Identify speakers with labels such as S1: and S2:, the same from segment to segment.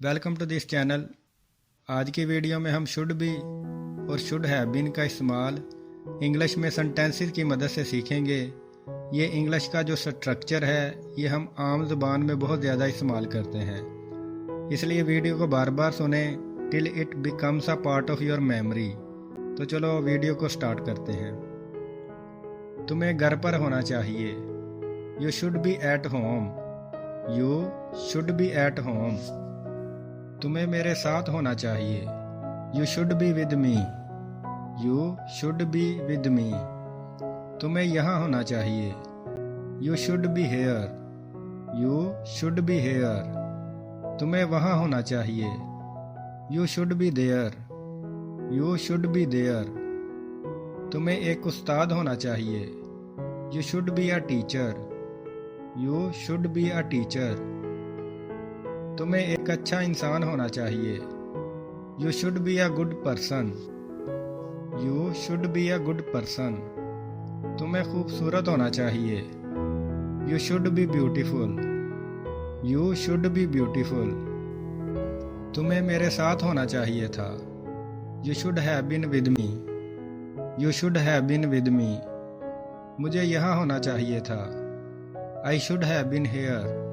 S1: Welcome to this channel. आज की video में हम शुड बी और शुड हैव बीन का इस्तेमाल इंग्लिश में सेंटेंसेस की मदद से सीखेंगे। ये इंग्लिश का जो स्ट्रक्चर है ये हम आम ज़ुबान में बहुत ज़्यादा इस्तेमाल करते हैं, इसलिए वीडियो को बार बार सुने till it becomes a part of your memory. तो चलो वीडियो को स्टार्ट करते हैं। तुम्हें घर पर होना चाहिए। You should be at home. You should be at home. तुम्हें मेरे साथ होना चाहिए। You should be with me. You should be with me. तुम्हें यहाँ होना चाहिए। You should be here. You should be here. तुम्हें वहाँ होना चाहिए। You should be there. You should be there. तुम्हें एक उस्ताद होना चाहिए। You should be a teacher. You should be a teacher. तुम्हें एक अच्छा इंसान होना चाहिए। You should be a good person. You should be a good person. तुम्हें खूबसूरत होना चाहिए। You should be beautiful. You should be beautiful. तुम्हें मेरे साथ होना चाहिए था। You should have been with me. You should have been with me. मुझे यहाँ होना चाहिए था। I should have been here.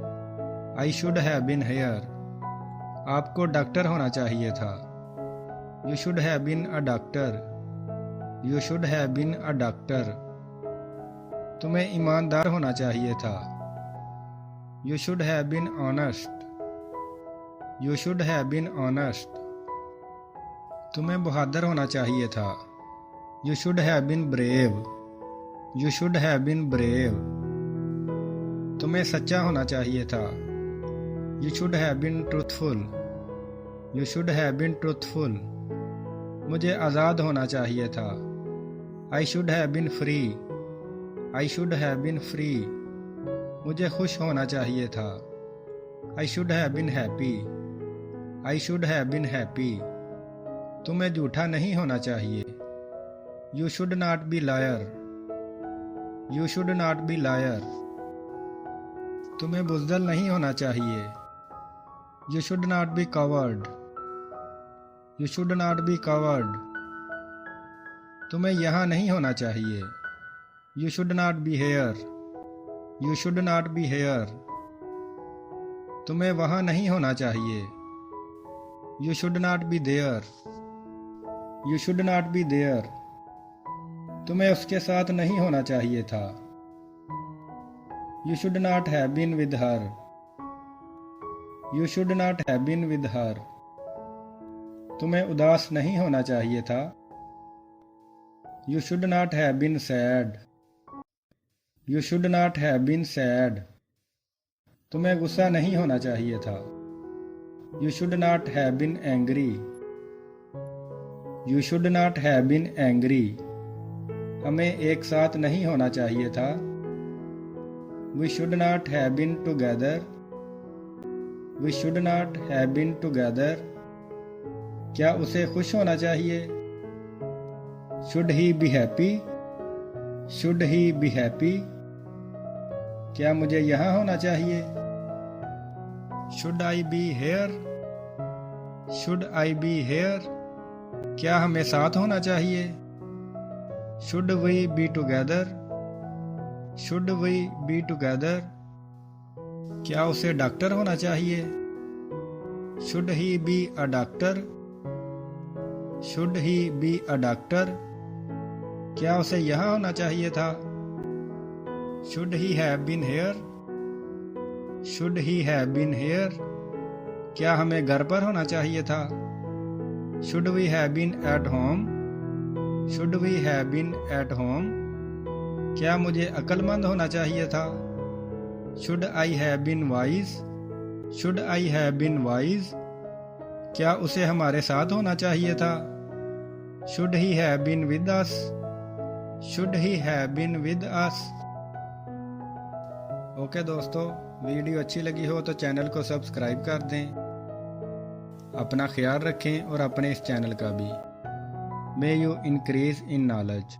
S1: I should have been here. आपको डॉक्टर होना चाहिए था। You should have been a doctor. You should have been a doctor. तुम्हें ईमानदार होना चाहिए था। You should have been honest. You should have been honest. तुम्हें बहादुर होना चाहिए था। You should have been brave. You should have been brave. तुम्हें सच्चा होना चाहिए था। You should have been truthful. You should have been truthful. मुझे आज़ाद होना चाहिए था। I should have been free. I should have been free. मुझे खुश होना चाहिए था। I should have been happy. I should have been happy. तुम्हें झूठा नहीं होना चाहिए। You should not be liar. You should not be liar. तुम्हें बुज़दिल नहीं होना चाहिए। You should not be coward. You should not be coward. तुम्हें यहाँ नहीं होना चाहिए। You should not be here. You should not be here. तुम्हें वहाँ नहीं होना चाहिए। You should not be there. You should not be there. तुम्हें उसके साथ नहीं होना चाहिए था। You should not have been with her. You should not have been with her. तुम्हें उदास नहीं होना चाहिए था। You should not have been sad. You should not have been sad. तुम्हें गुस्सा नहीं होना चाहिए था। You should not have been angry. You should not have been angry. हमें एक साथ नहीं होना चाहिए था। We should not have been together. We should not have been together. क्या उसे खुश होना चाहिए। Should he be happy. Should he be happy. क्या मुझे यहाँ होना चाहिए। Should I be here. Should I be here. क्या हमें साथ होना चाहिए। Should we be together. Should we be together. क्या उसे डॉक्टर होना चाहिए। Should he be a doctor. Should he be a doctor. क्या उसे यहाँ होना चाहिए था। Should he have been here. Should he have been here. क्या हमें घर पर होना चाहिए था। Should we have been at home. Should we have been at home. क्या मुझे अक्लमंद होना चाहिए था। Should I have been wise. Should I have been wise. क्या उसे हमारे साथ होना चाहिए था। Should he have been with us. Should he have been with us. Okay दोस्तों, वीडियो अच्छी लगी हो तो चैनल को सब्सक्राइब कर दें। अपना ख्याल रखें और अपने इस चैनल का भी। May you increase in knowledge.